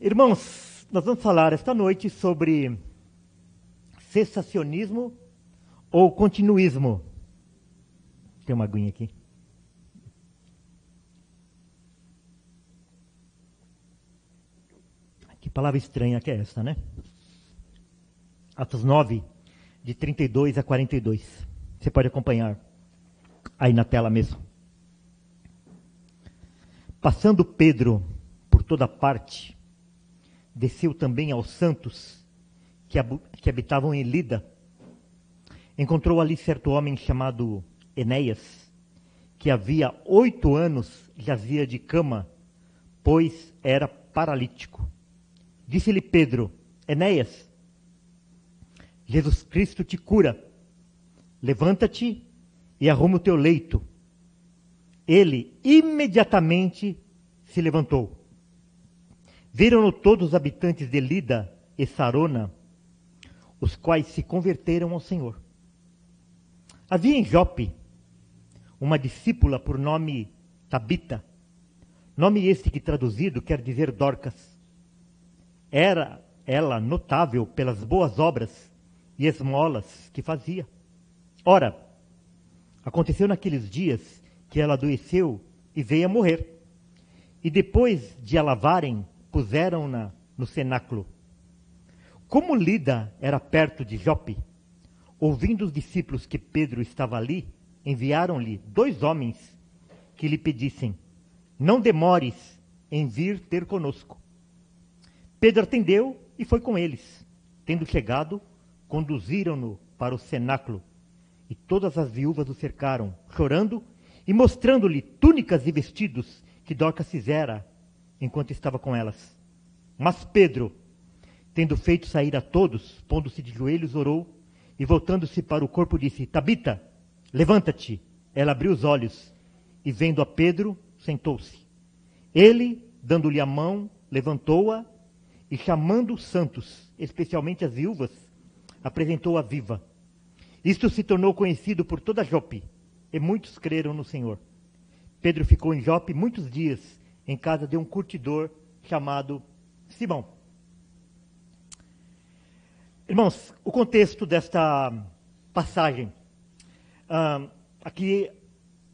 Irmãos, nós vamos falar esta noite sobre cessacionismo ou continuismo. Tem uma aguinha aqui. Que palavra estranha que é essa, né? Atos 9, de 32 a 42. Você pode acompanhar aí na tela mesmo. Passando Pedro por toda parte, desceu também aos santos que habitavam em Lida. Encontrou ali certo homem chamado Enéas, que havia 8 anos jazia de cama, pois era paralítico. Disse-lhe Pedro: Enéas, Jesus Cristo te cura. Levanta-te e arruma o teu leito. Ele imediatamente se levantou. Viram-no todos os habitantes de Lida e Sarona, os quais se converteram ao Senhor. Havia em Jope uma discípula por nome Tabita, nome este que traduzido quer dizer Dorcas. Era ela notável pelas boas obras e esmolas que fazia. Ora, aconteceu naqueles dias que ela adoeceu e veio a morrer. E depois de a lavarem, puseram-na no cenáculo. Como Lida era perto de Jope, ouvindo os discípulos que Pedro estava ali, enviaram-lhe 2 homens que lhe pedissem: não demores em vir ter conosco. Pedro atendeu e foi com eles. Tendo chegado, conduziram-no para o cenáculo. E todas as viúvas o cercaram, chorando e mostrando-lhe túnicas e vestidos que Dorcas fizera enquanto estava com elas. Mas Pedro, tendo feito sair a todos, pondo-se de joelhos, orou e voltando-se para o corpo disse: Tabita, levanta-te. Ela abriu os olhos e vendo a Pedro, sentou-se. Ele, dando-lhe a mão, levantou-a e chamando os santos, especialmente as viúvas, apresentou-a viva. Isto se tornou conhecido por toda Jope, e muitos creram no Senhor. Pedro ficou em Jope muitos dias, em casa de um curtidor chamado Simão. Irmãos, o contexto desta passagem. Aqui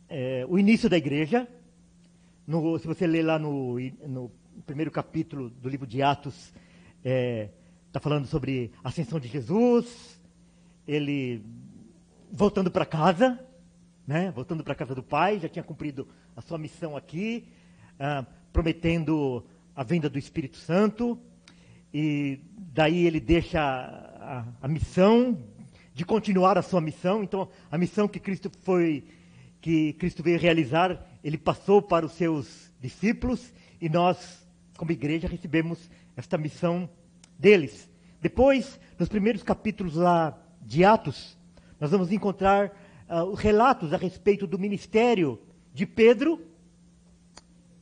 é o início da igreja. Se você ler lá no primeiro capítulo do livro de Atos, está falando sobre a ascensão de Jesus, ele voltando para casa, né? Voltando para a casa do Pai, já tinha cumprido a sua missão aqui, prometendo a vinda do Espírito Santo, e daí ele deixa a missão de continuar a sua missão. Então, a missão que Cristo veio realizar, ele passou para os seus discípulos, e nós, como igreja, recebemos esta missão deles. Depois, nos primeiros capítulos lá de Atos, nós vamos encontrar os relatos a respeito do ministério de Pedro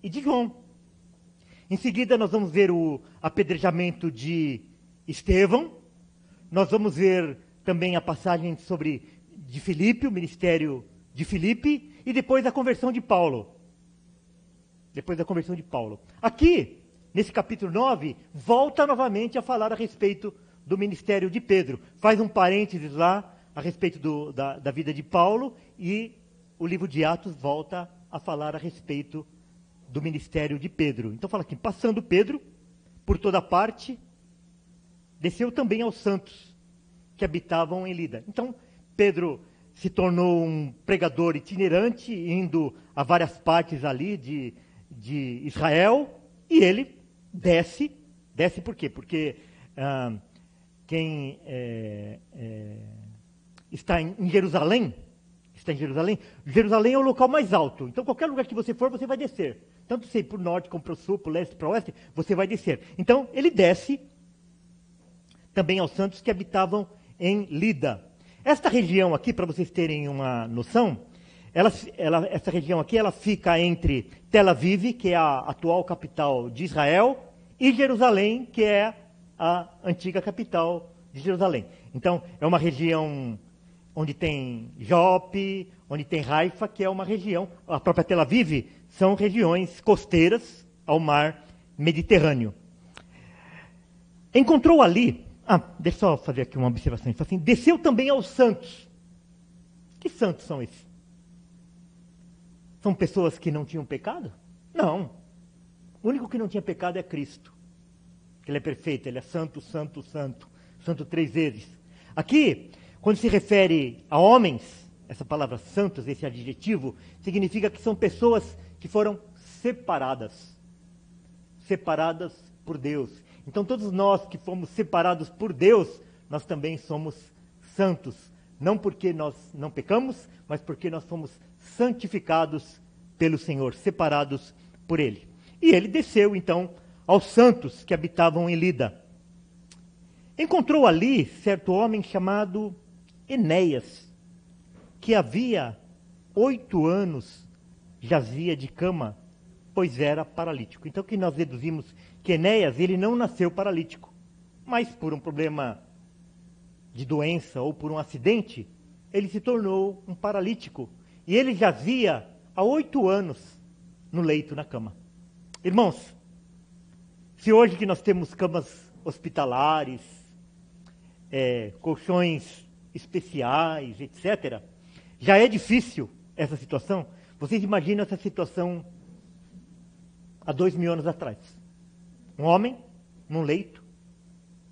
e de João. Em seguida, nós vamos ver o apedrejamento de Estevão. Nós vamos ver também a passagem de Filipe, o ministério de Filipe, e depois a conversão de Paulo. Aqui, nesse capítulo 9, volta novamente a falar a respeito do ministério de Pedro. Faz um parênteses lá a respeito da vida de Paulo, e o livro de Atos volta a falar a respeito do ministério de Pedro. Então fala aqui: passando Pedro por toda parte, desceu também aos santos que habitavam em Lida. Então Pedro se tornou um pregador itinerante, indo a várias partes ali de Israel, e ele desce por quê? Porque quem está em Jerusalém, Jerusalém é o local mais alto. Então, qualquer lugar que você for, você vai descer. Tanto se para o norte, como para o sul, para o leste, para o oeste, você vai descer. Então, ele desce também aos santos que habitavam em Lida. Esta região aqui, para vocês terem uma noção, essa região aqui, ela fica entre Tel Aviv, que é a atual capital de Israel, e Jerusalém, que é a antiga capital de Jerusalém. Então, é uma região onde tem Jope, onde tem Haifa, que é uma região, a própria Tel Aviv, são regiões costeiras ao mar Mediterrâneo. Encontrou ali, deixa eu só fazer aqui uma observação, ele fala assim, desceu também aos santos. Que santos são esses? São pessoas que não tinham pecado? Não. O único que não tinha pecado é Cristo. Ele é perfeito, ele é santo, santo, santo. Santo 3 vezes. Aqui, quando se refere a homens, essa palavra santos, esse adjetivo, significa que são pessoas que foram separadas. Separadas por Deus. Então todos nós que fomos separados por Deus, nós também somos santos. Não porque nós não pecamos, mas porque nós fomos santificados pelo Senhor, separados por Ele. E ele desceu então aos santos que habitavam em Lida. Encontrou ali certo homem chamado Enéas, que havia 8 anos jazia de cama, pois era paralítico. Então, que nós deduzimos que Enéas, ele não nasceu paralítico, mas por um problema de doença ou por um acidente, ele se tornou um paralítico. E ele jazia há 8 anos no leito, na cama. Irmãos, se hoje que nós temos camas hospitalares, colchões especiais, etc., já é difícil essa situação. Vocês imaginam essa situação há 2000 anos atrás. Um homem num leito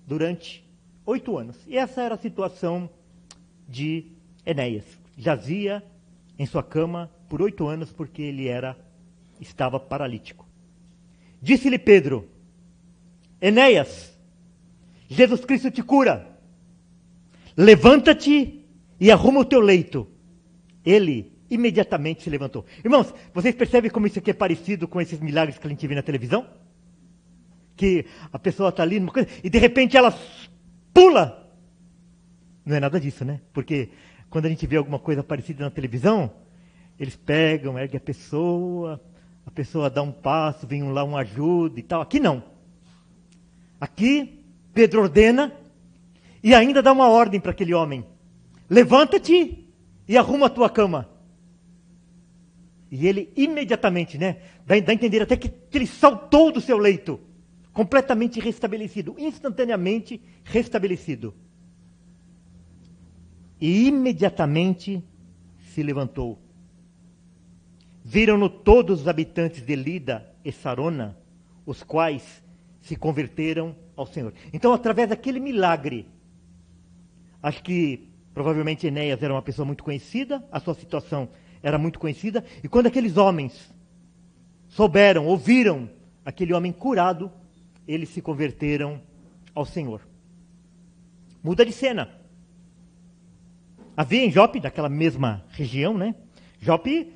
durante 8 anos. E essa era a situação de Enéas. Jazia em sua cama por 8 anos porque ele estava paralítico. Disse-lhe Pedro, Enéas, Jesus Cristo te cura. Levanta-te e arruma o teu leito. Ele imediatamente se levantou. Irmãos, vocês percebem como isso aqui é parecido com esses milagres que a gente vê na televisão? Que a pessoa está ali numa coisa, e de repente ela pula. Não é nada disso, né? Porque quando a gente vê alguma coisa parecida na televisão, eles pegam, erguem a pessoa dá um passo, vem lá um ajuda e tal. Aqui não. Aqui, Pedro ordena e ainda dá uma ordem para aquele homem. Levanta-te e arruma a tua cama. E ele imediatamente, né? Dá a entender até que ele saltou do seu leito. Completamente restabelecido. Instantaneamente restabelecido. E imediatamente se levantou. Viram-no todos os habitantes de Lida e Sarona, os quais se converteram ao Senhor. Então, através daquele milagre, acho que provavelmente Enéas era uma pessoa muito conhecida, a sua situação era muito conhecida, e quando aqueles homens ouviram aquele homem curado, eles se converteram ao Senhor. Muda de cena. Havia em Jope, daquela mesma região, né? Jope,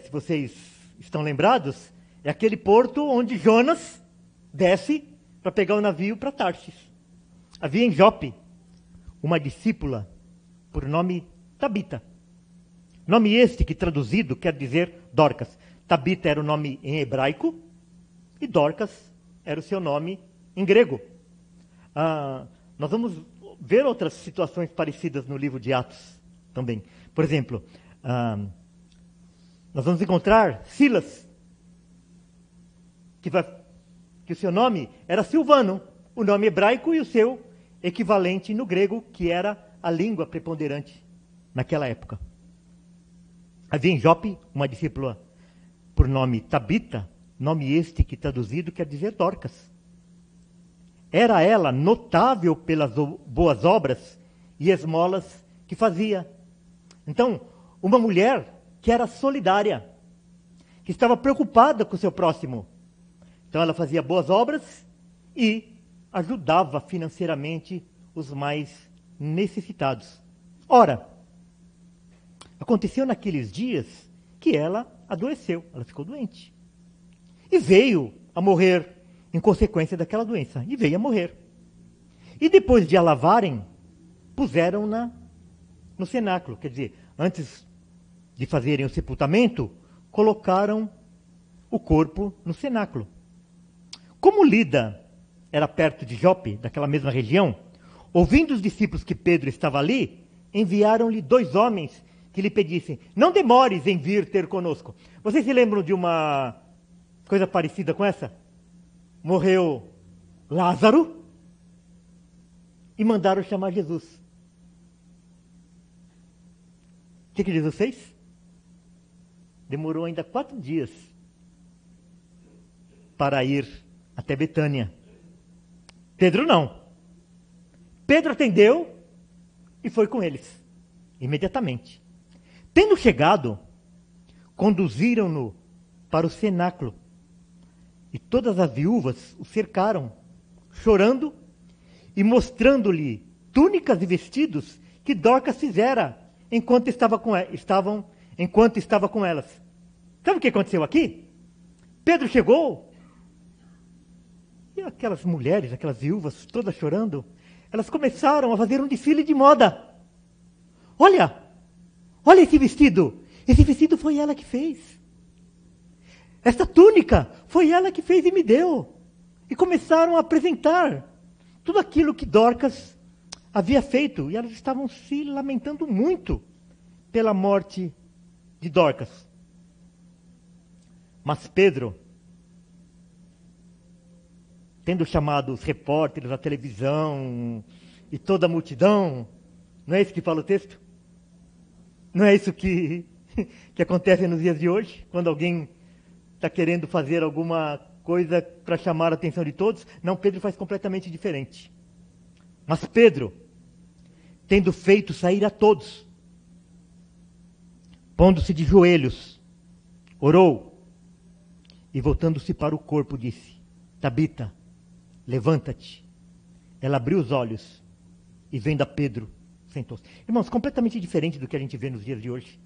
se vocês estão lembrados, é aquele porto onde Jonas desce para pegar o navio para Tarsis. Havia em Jope uma discípula por nome Tabita. Nome este que traduzido quer dizer Dorcas. Tabita era o nome em hebraico e Dorcas era o seu nome em grego. Nós vamos ver outras situações parecidas no livro de Atos também. Por exemplo, nós vamos encontrar Silas, que o seu nome era Silvano, o nome hebraico e o seu equivalente no grego, que era a língua preponderante naquela época. Havia em Jope uma discípula por nome Tabita, nome este que traduzido quer dizer Dorcas. Era ela notável pelas boas obras e esmolas que fazia. Então, uma mulher que era solidária, que estava preocupada com o seu próximo. Então ela fazia boas obras e ajudava financeiramente os mais necessitados. Ora, aconteceu naqueles dias que ela adoeceu, ela ficou doente. E veio a morrer em consequência daquela doença. E veio a morrer. E depois de a lavarem, puseram-na no cenáculo. Quer dizer, antes de fazerem o sepultamento, colocaram o corpo no cenáculo. Como Lida era perto de Jope, daquela mesma região, ouvindo os discípulos que Pedro estava ali, enviaram-lhe 2 homens que lhe pedissem, não demores em vir ter conosco. Vocês se lembram de uma coisa parecida com essa? Morreu Lázaro e mandaram chamar Jesus. O que Jesus fez? Demorou ainda 4 dias para ir até Betânia. Pedro não. Pedro atendeu e foi com eles, imediatamente. Tendo chegado, conduziram-no para o cenáculo. E todas as viúvas o cercaram, chorando e mostrando-lhe túnicas e vestidos que Dorcas fizera enquanto estava com elas. Sabe o que aconteceu aqui? Pedro chegou e aquelas mulheres, aquelas viúvas, todas chorando, elas começaram a fazer um desfile de moda. Olha esse vestido. Esse vestido foi ela que fez. Essa túnica foi ela que fez e me deu. E começaram a apresentar tudo aquilo que Dorcas havia feito. E elas estavam se lamentando muito pela morte de Dorcas. Mas Pedro, tendo chamado os repórteres, a televisão e toda a multidão, não é isso que fala o texto? Não é isso que acontece nos dias de hoje? Quando alguém está querendo fazer alguma coisa para chamar a atenção de todos? Não, Pedro faz completamente diferente. Mas Pedro, tendo feito sair a todos, pondo-se de joelhos, orou e voltando-se para o corpo disse: Tabita, levanta-te. Ela abriu os olhos e vendo a Pedro, sentou-se. Irmãos, completamente diferente do que a gente vê nos dias de hoje.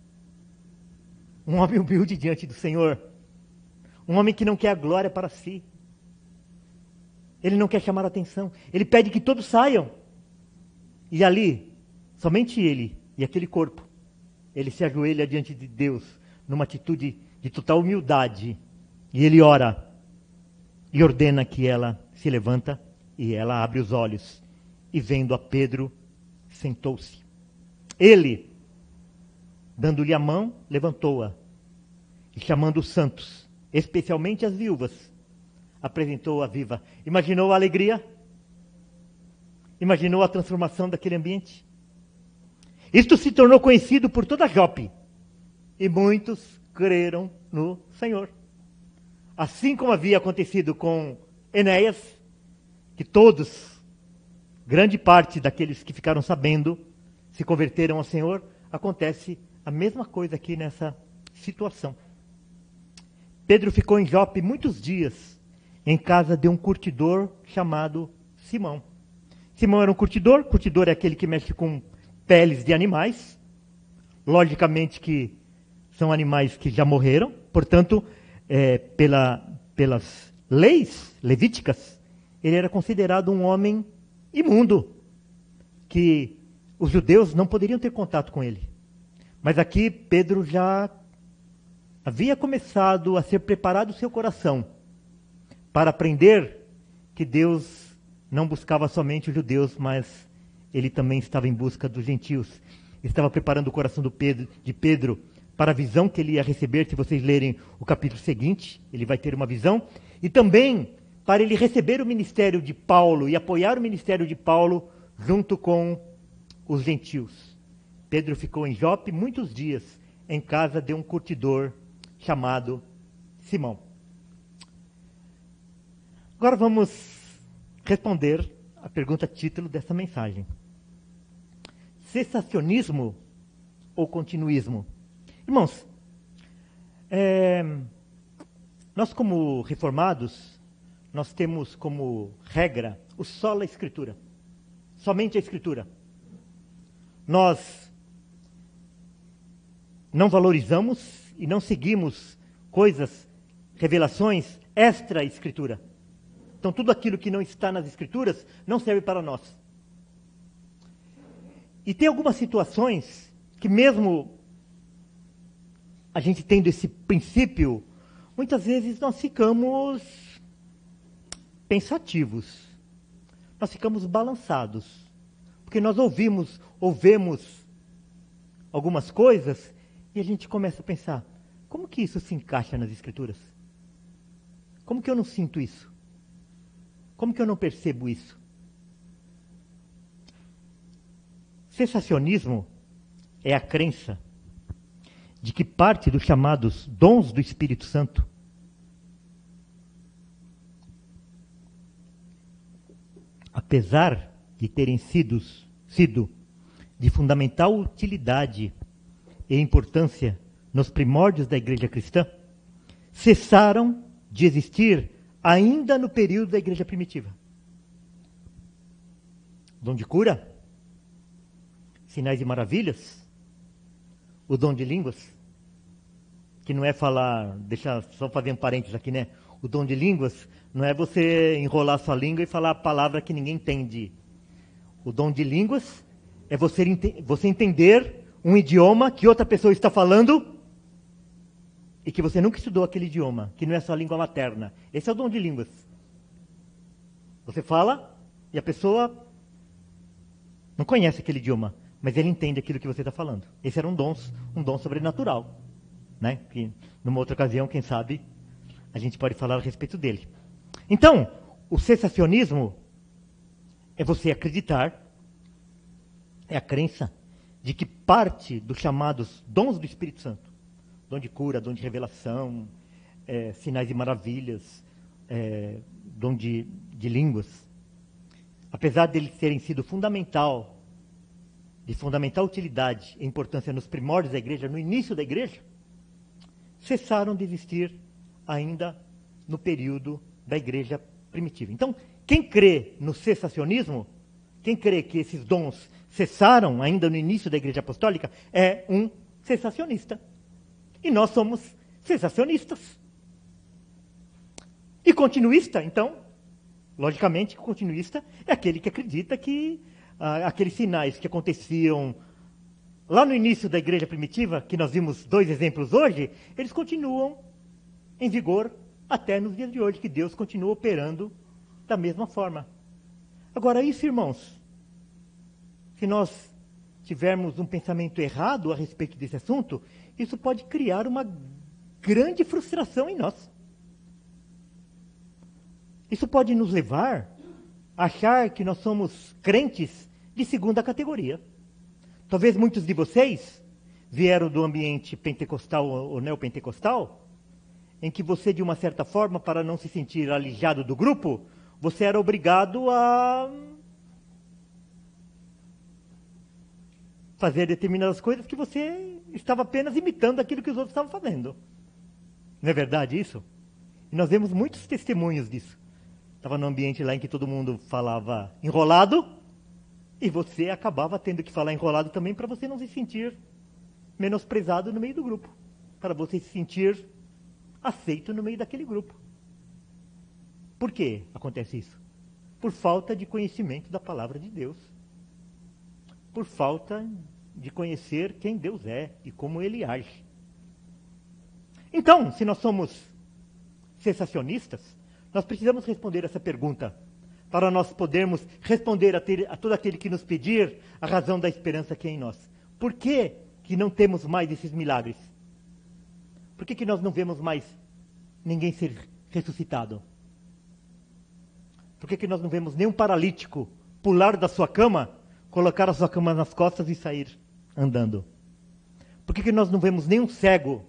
Um homem humilde diante do Senhor. Um homem que não quer a glória para si. Ele não quer chamar a atenção. Ele pede que todos saiam. E ali, somente ele e aquele corpo, ele se ajoelha diante de Deus, numa atitude de total humildade. E ele ora e ordena que ela se levanta e ela abre os olhos. E vendo a Pedro, sentou-se. Ele, dando-lhe a mão, levantou-a. E chamando os santos, especialmente as viúvas, apresentou-a viva. Imaginou a alegria? Imaginou a transformação daquele ambiente? Isto se tornou conhecido por toda Jope. E muitos creram no Senhor. Assim como havia acontecido com Enéas, que todos, grande parte daqueles que ficaram sabendo, se converteram ao Senhor, acontece a mesma coisa aqui nessa situação. Pedro ficou em Jope muitos dias, em casa de um curtidor chamado Simão. Simão era um curtidor é aquele que mexe com peles de animais, logicamente que são animais que já morreram, portanto, pelas leis levíticas, ele era considerado um homem imundo, que os judeus não poderiam ter contato com ele. Mas aqui Pedro já havia começado a ser preparado o seu coração para aprender que Deus não buscava somente os judeus, mas ele também estava em busca dos gentios. Estava preparando o coração de Pedro para a visão que ele ia receber. Se vocês lerem o capítulo seguinte, ele vai ter uma visão. E também para ele receber o ministério de Paulo e apoiar o ministério de Paulo junto com os gentios. Pedro ficou em Jope muitos dias, em casa de um curtidor chamado Simão. Agora vamos responder a pergunta título dessa mensagem. Cessacionismo ou continuismo? Irmãos, nós como reformados, nós temos como regra o sola Escritura. Somente a Escritura. Nós não valorizamos e não seguimos coisas, revelações extra-Escritura. Então tudo aquilo que não está nas Escrituras não serve para nós. E tem algumas situações que mesmo a gente tendo esse princípio, muitas vezes nós ficamos pensativos. Nós ficamos balançados. Porque nós ouvemos algumas coisas e a gente começa a pensar, como que isso se encaixa nas Escrituras? Como que eu não sinto isso? Como que eu não percebo isso? Cessacionismo é a crença de que parte dos chamados dons do Espírito Santo apesar de terem sido de fundamental utilidade e importância nos primórdios da igreja cristã, cessaram de existir ainda no período da igreja primitiva. Dom de cura, sinais e maravilhas, o dom de línguas, que não é falar, deixa só fazer um parênteses aqui, né? O dom de línguas não é você enrolar sua língua e falar a palavra que ninguém entende. O dom de línguas é você entender um idioma que outra pessoa está falando e que você nunca estudou aquele idioma, que não é sua língua materna. Esse é o dom de línguas. Você fala e a pessoa não conhece aquele idioma, mas ele entende aquilo que você está falando. Esse era um dom sobrenatural, né? Que numa outra ocasião, quem sabe, a gente pode falar a respeito dele. Então, o cessacionismo é você acreditar, é a crença de que parte dos chamados dons do Espírito Santo, dom de cura, dom de revelação, sinais e maravilhas, dom de línguas, apesar deles terem sido de fundamental utilidade e importância nos primórdios da igreja, no início da igreja, cessaram de existir ainda no período da igreja primitiva. Então, quem crê no cessacionismo, quem crê que esses dons cessaram ainda no início da igreja apostólica, é um cessacionista. E nós somos cessacionistas. E continuista, então, logicamente, continuista é aquele que acredita que aqueles sinais que aconteciam lá no início da igreja primitiva, que nós vimos 2 exemplos hoje, eles continuam em vigor até nos dias de hoje, que Deus continua operando da mesma forma. Agora, isso, irmãos, se nós tivermos um pensamento errado a respeito desse assunto, isso pode criar uma grande frustração em nós. Isso pode nos levar a achar que nós somos crentes de segunda categoria. Talvez muitos de vocês vieram do ambiente pentecostal ou neopentecostal, em que você, de uma certa forma, para não se sentir alijado do grupo, você era obrigado a fazer determinadas coisas que você estava apenas imitando aquilo que os outros estavam fazendo. Não é verdade isso? E nós vemos muitos testemunhos disso. Estava num ambiente lá em que todo mundo falava enrolado, e você acabava tendo que falar enrolado também para você não se sentir menosprezado no meio do grupo, para você se sentir aceito no meio daquele grupo. Por que acontece isso? Por falta de conhecimento da palavra de Deus. Por falta de conhecer quem Deus é e como Ele age. Então, se nós somos cessacionistas, nós precisamos responder essa pergunta, para nós podermos responder a todo aquele que nos pedir a razão da esperança que é em nós. Por que não temos mais esses milagres? Por que nós não vemos mais ninguém ser ressuscitado? Por que nós não vemos nenhum paralítico pular da sua cama, colocar a sua cama nas costas e sair andando? Por que nós não vemos nenhum cego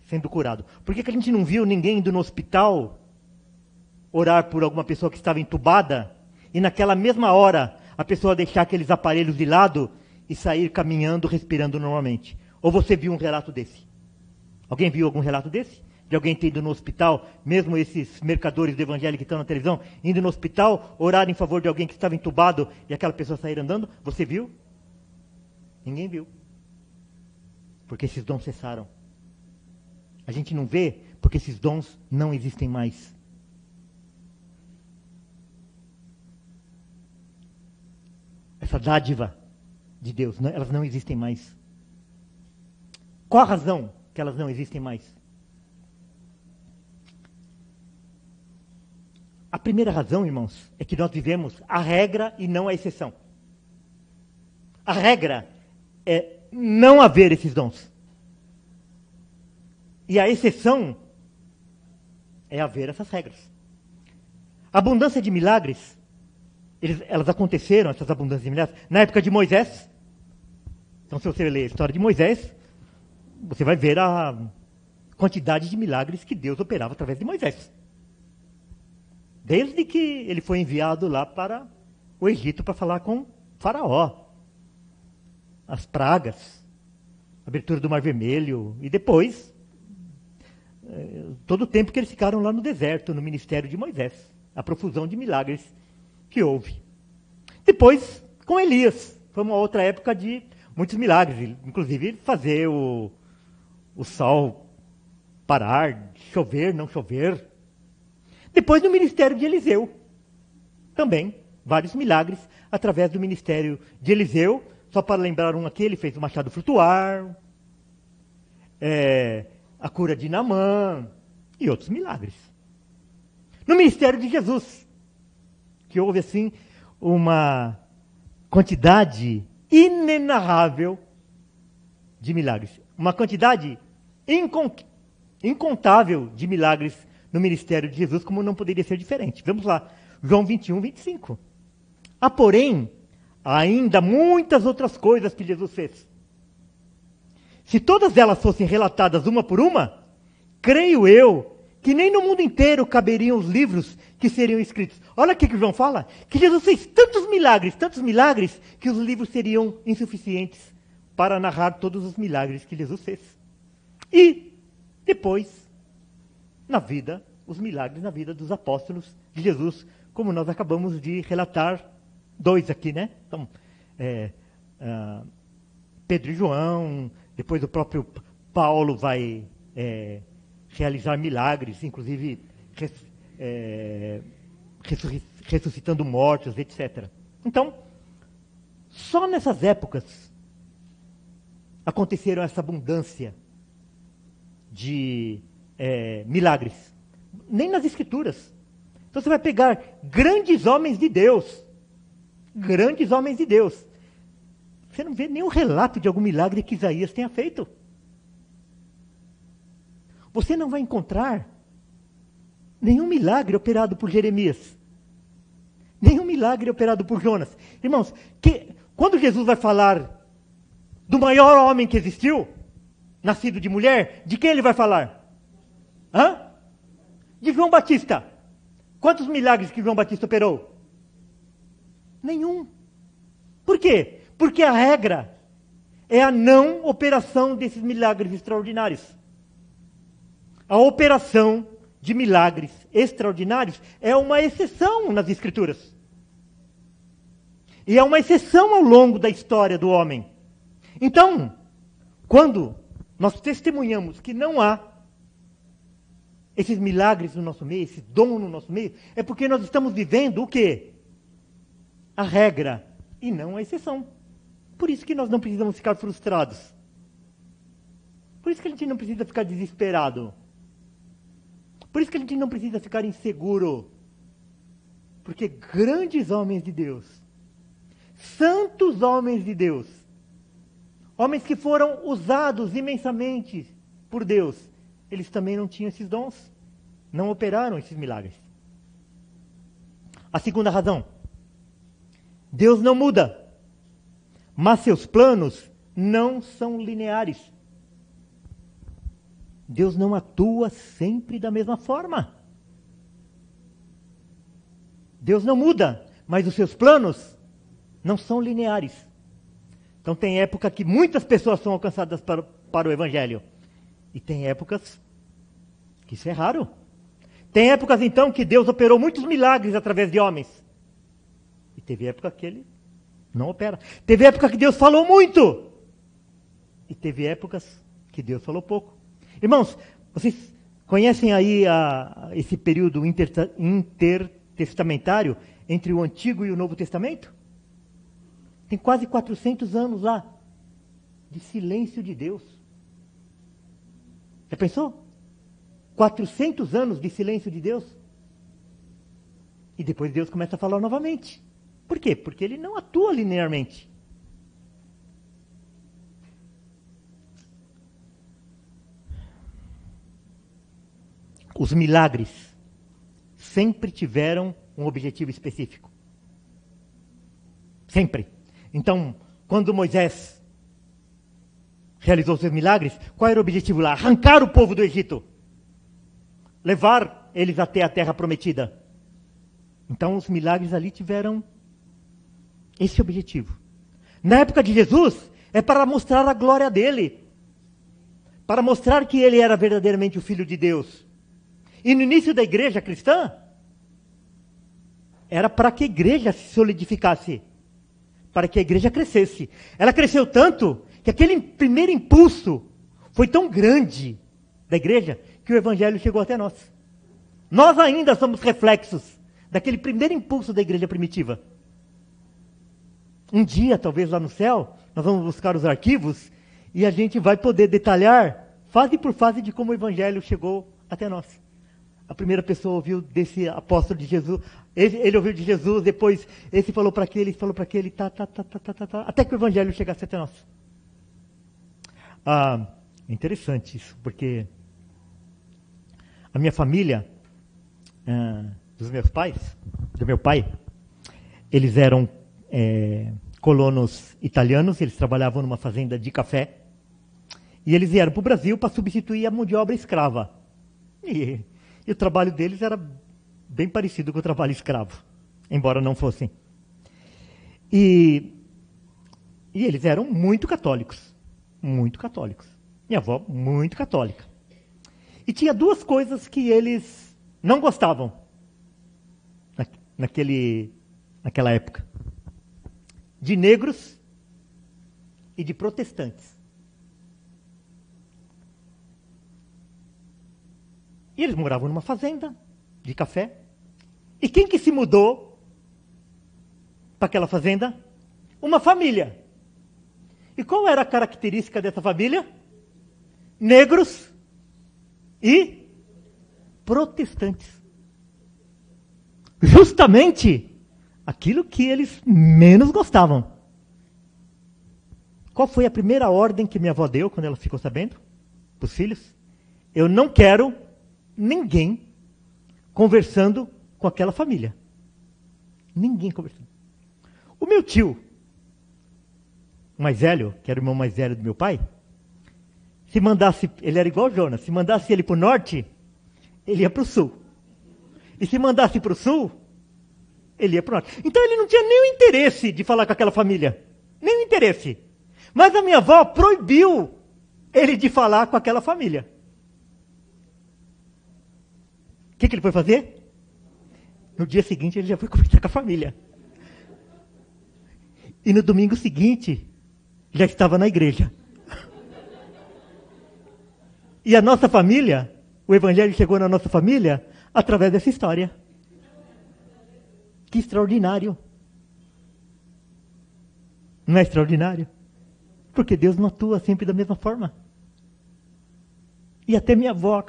sendo curado? Por que a gente não viu ninguém indo no hospital orar por alguma pessoa que estava entubada e naquela mesma hora a pessoa deixar aqueles aparelhos de lado e sair caminhando, respirando normalmente? Ou você viu um relato desse? Alguém viu algum relato desse? De alguém ter ido no hospital, mesmo esses mercadores do evangelho que estão na televisão, indo no hospital, orar em favor de alguém que estava entubado e aquela pessoa sair andando? Você viu? Ninguém viu. Porque esses dons cessaram. A gente não vê porque esses dons não existem mais. Essa dádiva de Deus, elas não existem mais. Qual a razão que elas não existem mais? A primeira razão, irmãos, é que nós vivemos a regra e não a exceção. A regra é não haver esses dons. E a exceção é haver essas regras. A abundância de milagres elas aconteceram, essas abundâncias de milagres, na época de Moisés. Então, se você ler a história de Moisés, você vai ver a quantidade de milagres que Deus operava através de Moisés. Desde que ele foi enviado lá para o Egito para falar com Faraó. As pragas, a abertura do Mar Vermelho, e depois, todo o tempo que eles ficaram lá no deserto, no ministério de Moisés. A profusão de milagres que houve. Depois, com Elias, foi uma outra época de muitos milagres, inclusive fazer o sol parar, chover, não chover. Depois no ministério de Eliseu, também, vários milagres através do ministério de Eliseu. Só para lembrar um aqui, ele fez o machado flutuar, a cura de Naamã e outros milagres. No ministério de Jesus, que houve assim uma quantidade inenarrável de milagres. Uma quantidade incontável de milagres no ministério de Jesus, como não poderia ser diferente. Vamos lá, João 21, 25. Há, porém, ainda muitas outras coisas que Jesus fez. Se todas elas fossem relatadas uma por uma, creio eu que nem no mundo inteiro caberiam os livros que seriam escritos. Olha o que João fala, que Jesus fez tantos milagres, que os livros seriam insuficientes para narrar todos os milagres que Jesus fez. E depois, os milagres na vida dos apóstolos de Jesus, como nós acabamos de relatar 2 aqui, né? Então, Pedro e João, depois o próprio Paulo vai realizar milagres, inclusive ressuscitando mortos, etc. Então, só nessas épocas aconteceram essa abundância de milagres. Nem nas Escrituras. Então você vai pegar grandes homens de Deus. Grandes homens de Deus. Você não vê nenhum relato de algum milagre que Isaías tenha feito. Você não vai encontrar nenhum milagre operado por Jeremias. Nenhum milagre operado por Jonas. Irmãos, quando Jesus vai falar do maior homem que existiu, nascido de mulher, de quem ele vai falar? De João Batista. Quantos milagres que João Batista operou? Nenhum. Por quê? Porque a regra é a não operação desses milagres extraordinários. A operação de milagres extraordinários é uma exceção nas Escrituras. E é uma exceção ao longo da história do homem. Então, quando nós testemunhamos que não há esses milagres no nosso meio, esse dom no nosso meio, é porque nós estamos vivendo o quê? A regra e não a exceção. Por isso que nós não precisamos ficar frustrados. Por isso que a gente não precisa ficar desesperado. Por isso que a gente não precisa ficar inseguro. Porque grandes homens de Deus, santos homens de Deus, homens que foram usados imensamente por Deus, eles também não tinham esses dons, não operaram esses milagres. A segunda razão, Deus não muda, mas seus planos não são lineares. Deus não atua sempre da mesma forma. Deus não muda, mas os seus planos não são lineares. Então tem época que muitas pessoas são alcançadas para o Evangelho. E tem épocas que isso é raro. Tem épocas então que Deus operou muitos milagres através de homens. E teve época que ele não opera. Teve época que Deus falou muito. E teve épocas que Deus falou pouco. Irmãos, vocês conhecem aí esse período intertestamentário entre o Antigo e o Novo Testamento? Tem quase 400 anos lá de silêncio de Deus. Já pensou? 400 anos de silêncio de Deus? E depois Deus começa a falar novamente. Por quê? Porque ele não atua linearmente. Os milagres sempre tiveram um objetivo específico. Sempre. Então, quando Moisés realizou seus milagres, qual era o objetivo lá? Arrancar o povo do Egito. Levar eles até a terra prometida. Então, os milagres ali tiveram esse objetivo. Na época de Jesus, é para mostrar a glória dele. Para mostrar que ele era verdadeiramente o Filho de Deus. E no início da igreja cristã, era para que a igreja se solidificasse. Para que a igreja crescesse. Ela cresceu tanto que aquele primeiro impulso foi tão grande da igreja que o evangelho chegou até nós. Nós ainda somos reflexos daquele primeiro impulso da igreja primitiva. Um dia, talvez lá no céu, nós vamos buscar os arquivos e a gente vai poder detalhar fase por fase de como o evangelho chegou até nós. A primeira pessoa ouviu desse apóstolo de Jesus, ele ouviu de Jesus, depois esse falou para aquele, até que o evangelho chegasse até nós. Interessante isso, porque a minha família, dos meus pais, do meu pai, eles eram colonos italianos, eles trabalhavam numa fazenda de café, e eles vieram para o Brasil para substituir a mão de obra escrava. E o trabalho deles era bem parecido com o trabalho escravo, embora não fossem. E eles eram muito católicos. Muito católicos. Minha avó, muito católica. E tinha duas coisas que eles não gostavam naquela época. De negros e de protestantes. E eles moravam numa fazenda de café. E quem que se mudou para aquela fazenda? Uma família. E qual era a característica dessa família? Negros e protestantes. Justamente aquilo que eles menos gostavam. Qual foi a primeira ordem que minha avó deu quando ela ficou sabendo? Para os filhos? Eu não quero ninguém conversando com aquela família. Ninguém conversando. O meu tio, mais velho, que era o irmão mais velho do meu pai, se mandasse, ele era igual o Jonas, se mandasse ele para o norte, ele ia para o sul. E se mandasse para o sul, ele ia para o norte. Então ele não tinha nem o interesse de falar com aquela família. Nem o interesse. Mas a minha avó proibiu ele de falar com aquela família. O que ele foi fazer? No dia seguinte ele já foi conversar com a família. E no domingo seguinte, já estava na igreja. E a nossa família, o evangelho chegou na nossa família através dessa história. Que extraordinário. Não é extraordinário? Porque Deus não atua sempre da mesma forma. E até minha avó...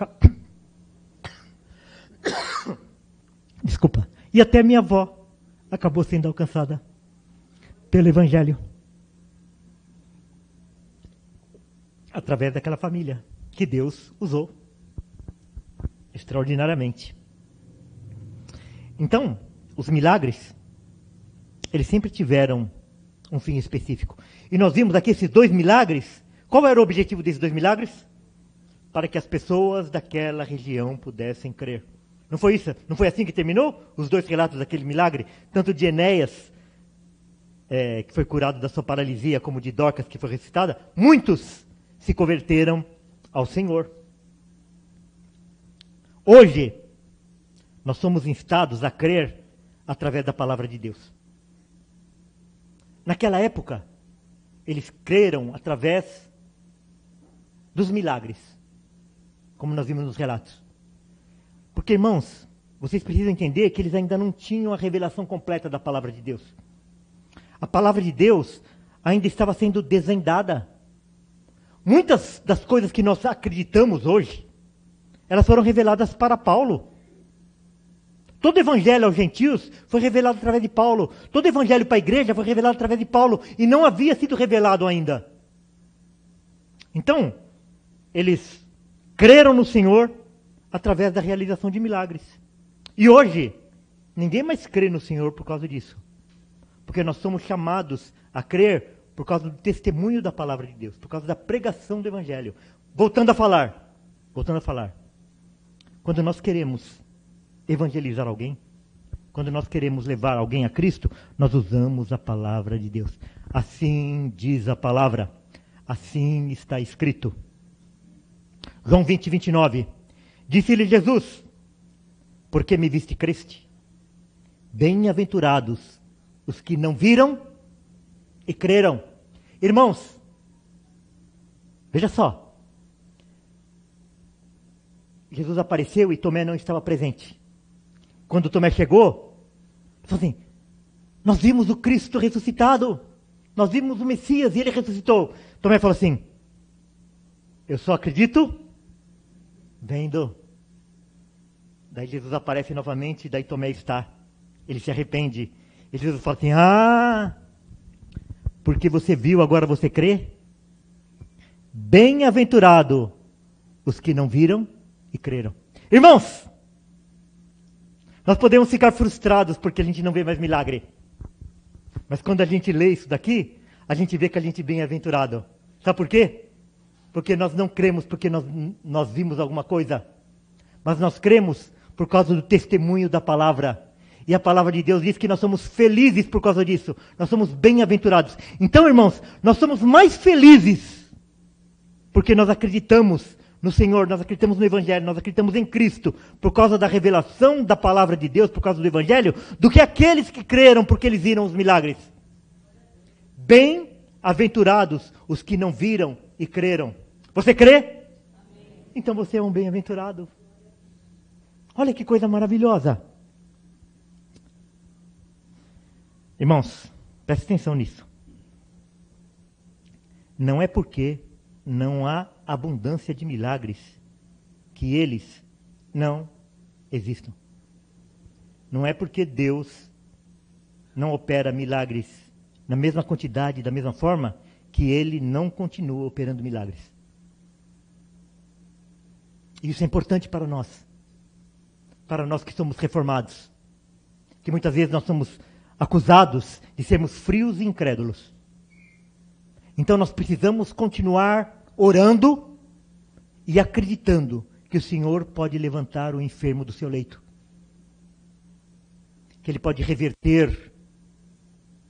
Desculpa. E até minha avó acabou sendo alcançada pelo evangelho. Através daquela família que Deus usou extraordinariamente. Então, os milagres, eles sempre tiveram um fim específico. E nós vimos aqui esses dois milagres. Qual era o objetivo desses dois milagres? Para que as pessoas daquela região pudessem crer. Não foi isso? Não foi assim que terminou? Os dois relatos daquele milagre? Tanto de Enéas, que foi curado da sua paralisia, como de Dorcas, que foi ressuscitada. Muitos se converteram ao Senhor. Hoje, nós somos instados a crer através da palavra de Deus. Naquela época, eles creram através dos milagres, como nós vimos nos relatos. Porque, irmãos, vocês precisam entender que eles ainda não tinham a revelação completa da palavra de Deus. A palavra de Deus ainda estava sendo desvendada. Muitas das coisas que nós acreditamos hoje, elas foram reveladas para Paulo. Todo evangelho aos gentios foi revelado através de Paulo. Todo evangelho para a igreja foi revelado através de Paulo. E não havia sido revelado ainda. Então, eles creram no Senhor através da realização de milagres. E hoje, ninguém mais crê no Senhor por causa disso. Porque nós somos chamados a crer por causa do testemunho da palavra de Deus, por causa da pregação do Evangelho. Voltando a falar. Quando nós queremos evangelizar alguém, quando nós queremos levar alguém a Cristo, nós usamos a palavra de Deus. Assim diz a palavra. Assim está escrito. João 20, 29. Disse-lhe Jesus: porque me viste e creste? Bem-aventurados os que não viram e creram. Irmãos, veja só. Jesus apareceu e Tomé não estava presente. Quando Tomé chegou, ele falou assim: nós vimos o Cristo ressuscitado. Nós vimos o Messias e ele ressuscitou. Tomé falou assim: eu só acredito vendo. Daí Jesus aparece novamente, daí Tomé está. Ele se arrepende. E Jesus fala assim: porque você viu, agora você crê? Bem-aventurado os que não viram e creram. Irmãos, nós podemos ficar frustrados porque a gente não vê mais milagre. Mas quando a gente lê isso daqui, a gente vê que a gente é bem-aventurado. Sabe por quê? Porque nós não cremos porque nós vimos alguma coisa. Mas nós cremos por causa do testemunho da palavra. E a palavra de Deus diz que nós somos felizes por causa disso. Nós somos bem-aventurados. Então, irmãos, nós somos mais felizes porque nós acreditamos no Senhor, nós acreditamos no Evangelho, nós acreditamos em Cristo, por causa da revelação da palavra de Deus, por causa do Evangelho, do que aqueles que creram porque eles viram os milagres. Bem-aventurados os que não viram e creram. Você crê? Amém. Então você é um bem-aventurado. Olha que coisa maravilhosa. Irmãos, preste atenção nisso. Não é porque não há abundância de milagres que eles não existam. Não é porque Deus não opera milagres na mesma quantidade, da mesma forma, que ele não continua operando milagres. Isso é importante para nós que somos reformados, que muitas vezes nós somos acusados de sermos frios e incrédulos. Então nós precisamos continuar orando e acreditando que o Senhor pode levantar o enfermo do seu leito, que Ele pode reverter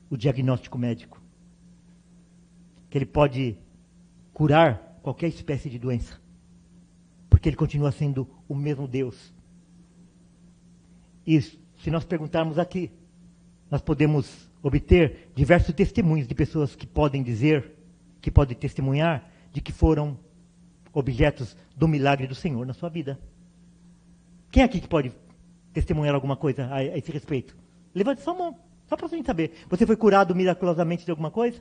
o diagnóstico médico, que Ele pode curar qualquer espécie de doença, porque Ele continua sendo o mesmo Deus. E se nós perguntarmos aqui, nós podemos obter diversos testemunhos de pessoas que podem dizer, que podem testemunhar, de que foram objetos do milagre do Senhor na sua vida. Quem aqui que pode testemunhar alguma coisa a esse respeito? Levante sua mão, só para a gente saber. Você foi curado miraculosamente de alguma coisa?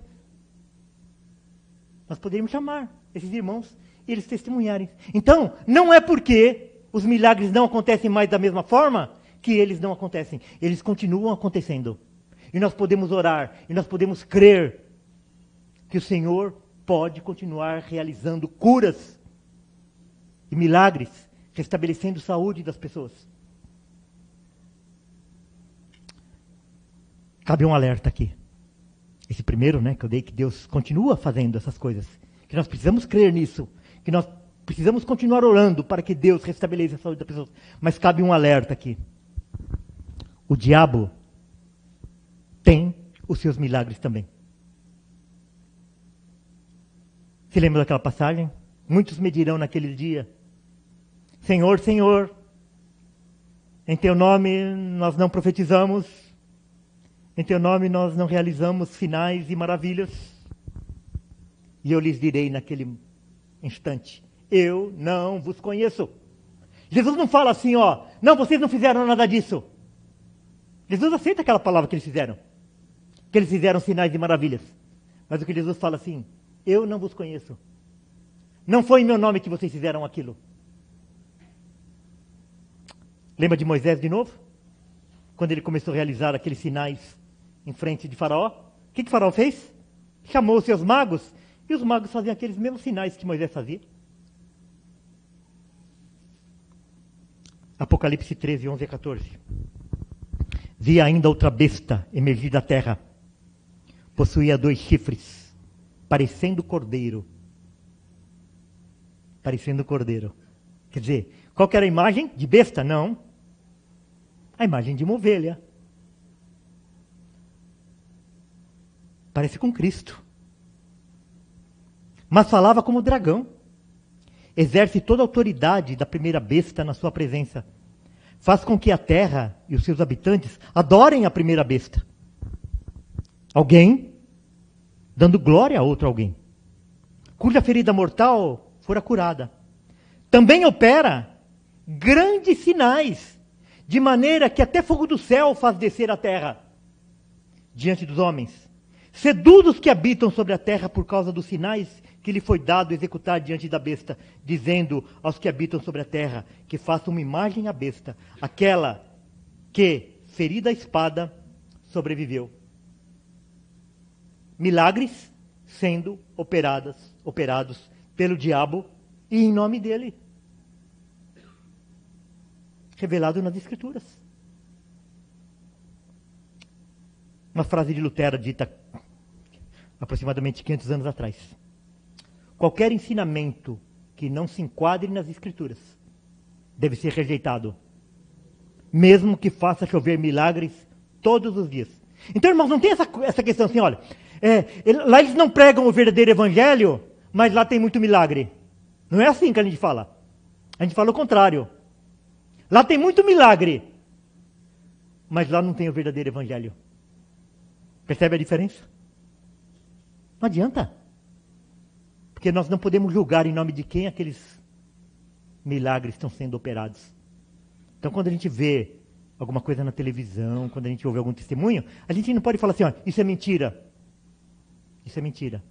Nós poderíamos chamar esses irmãos e eles testemunharem. Então, não é porque os milagres não acontecem mais da mesma forma que eles não acontecem. Eles continuam acontecendo. E nós podemos orar, e nós podemos crer que o Senhor pode continuar realizando curas e milagres, restabelecendo saúde das pessoas. Cabe um alerta aqui. Esse primeiro, que eu dei, que Deus continua fazendo essas coisas. Que nós precisamos crer nisso. Que nós precisamos continuar orando para que Deus restabeleça a saúde das pessoas. Mas cabe um alerta aqui. O diabo tem os seus milagres também. Se lembra daquela passagem? Muitos me dirão naquele dia: Senhor, Senhor, em Teu nome nós não profetizamos, em Teu nome nós não realizamos sinais e maravilhas. E eu lhes direi naquele instante: eu não vos conheço. Jesus não fala assim, não, vocês não fizeram nada disso. Jesus aceita aquela palavra que eles fizeram. Que eles fizeram sinais e maravilhas. Mas o que Jesus fala assim: eu não vos conheço. Não foi em meu nome que vocês fizeram aquilo. Lembra de Moisés de novo? Quando ele começou a realizar aqueles sinais em frente de Faraó. O que Faraó fez? Chamou os seus magos. E os magos faziam aqueles mesmos sinais que Moisés fazia. Apocalipse 13, 11 a 14. Vi ainda outra besta emergir da terra. possuía 2 chifres, parecendo cordeiro. Parecendo cordeiro. Quer dizer, qual que era a imagem? De besta? Não. A imagem de uma ovelha. Parece com Cristo. Mas falava como dragão. Exerce toda a autoridade da primeira besta na sua presença. Faz com que a terra e os seus habitantes adorem a primeira besta. Alguém dando glória a outro alguém, cuja ferida mortal fora curada. Também opera grandes sinais, de maneira que até fogo do céu faz descer a terra diante dos homens. Seduz os que habitam sobre a terra por causa dos sinais que lhe foi dado executar diante da besta, dizendo aos que habitam sobre a terra que façam uma imagem à besta, aquela que, ferida a espada, sobreviveu. Milagres sendo operados pelo diabo e em nome dele. Revelado nas Escrituras. Uma frase de Lutero dita aproximadamente 500 anos atrás. Qualquer ensinamento que não se enquadre nas Escrituras deve ser rejeitado, mesmo que faça chover milagres todos os dias. Então, irmãos, não tem essa questão assim, olha, lá eles não pregam o verdadeiro evangelho, mas lá tem muito milagre. Não é assim que a gente fala. A gente fala o contrário. Lá tem muito milagre, mas lá não tem o verdadeiro evangelho. Percebe a diferença? Não adianta. Porque nós não podemos julgar em nome de quem aqueles milagres estão sendo operados. Então, quando a gente vê alguma coisa na televisão, quando a gente ouve algum testemunho, a gente não pode falar assim, ó, isso é mentira. Isso é mentira.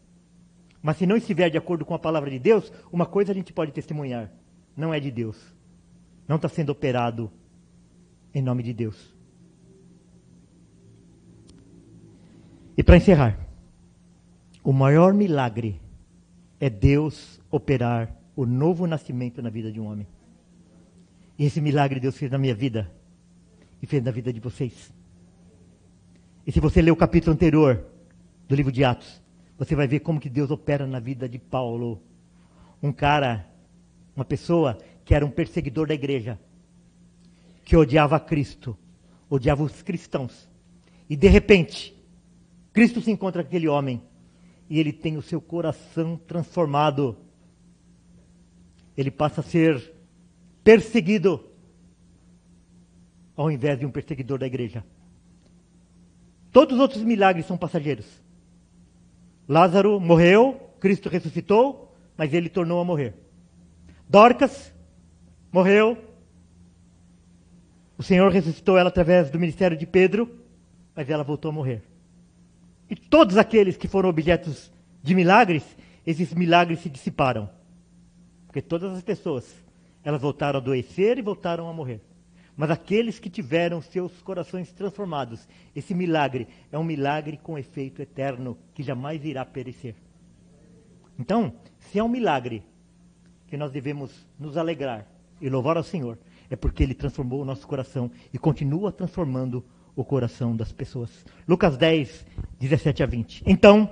Mas se não estiver de acordo com a palavra de Deus, uma coisa a gente pode testemunhar. Não é de Deus. Não está sendo operado em nome de Deus. E para encerrar, o maior milagre é Deus operar o novo nascimento na vida de um homem. E esse milagre Deus fez na minha vida e fez na vida de vocês. E se você ler o capítulo anterior do livro de Atos, você vai ver como que Deus opera na vida de Paulo. Um cara, uma pessoa que era um perseguidor da igreja, que odiava Cristo, odiava os cristãos. E de repente, Cristo se encontra com aquele homem e ele tem o seu coração transformado. Ele passa a ser perseguido ao invés de um perseguidor da igreja. Todos os outros milagres são passageiros. Lázaro morreu, Cristo ressuscitou, mas ele tornou a morrer. Dorcas morreu, o Senhor ressuscitou ela através do ministério de Pedro, mas ela voltou a morrer. E todos aqueles que foram objetos de milagres, esses milagres se dissiparam. Porque todas as pessoas, elas voltaram a adoecer e voltaram a morrer. Mas aqueles que tiveram seus corações transformados, esse milagre é um milagre com efeito eterno, que jamais irá perecer. Então, se é um milagre que nós devemos nos alegrar e louvar ao Senhor, é porque Ele transformou o nosso coração e continua transformando o coração das pessoas. Lucas 10, 17 a 20. Então,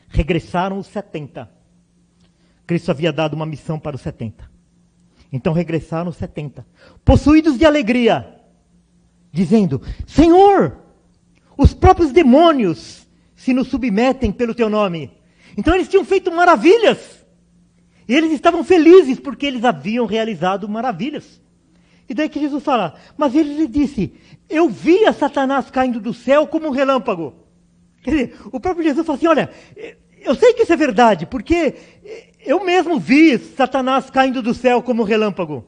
regressaram os 70. Cristo havia dado uma missão para os 70. Então regressaram os 70, possuídos de alegria, dizendo, Senhor, os próprios demônios se nos submetem pelo teu nome. Então eles tinham feito maravilhas. E eles estavam felizes porque eles haviam realizado maravilhas. E daí que Jesus fala, mas ele lhe disse, eu via Satanás caindo do céu como um relâmpago. Quer dizer, o próprio Jesus fala assim, olha, eu sei que isso é verdade, porque eu mesmo vi Satanás caindo do céu como um relâmpago.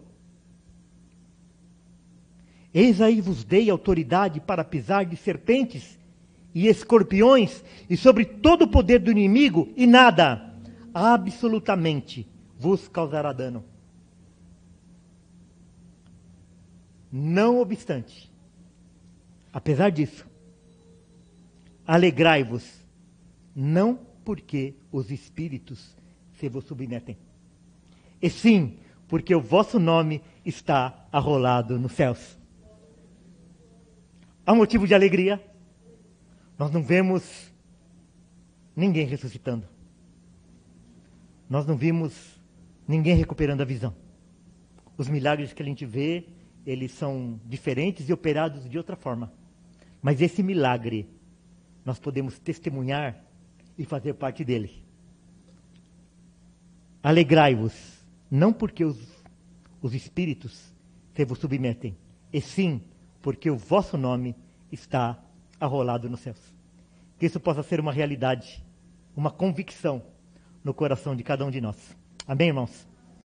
Eis aí vos dei autoridade para pisar de serpentes e escorpiões e sobre todo o poder do inimigo e nada, absolutamente, vos causará dano. Não obstante, apesar disso, alegrai-vos, não porque os espíritos se vos submetem, e sim, porque o vosso nome está arrolado nos céus. Há motivo de alegria, Nós não vemos ninguém ressuscitando. Nós não vimos ninguém recuperando a visão. Os milagres que a gente vê, eles são diferentes e operados de outra forma. Mas esse milagre, nós podemos testemunhar e fazer parte dele. Alegrai-vos, não porque os espíritos se vos submetem, e sim porque o vosso nome está arrolado nos céus. Que isso possa ser uma realidade, uma convicção no coração de cada um de nós. Amém, irmãos?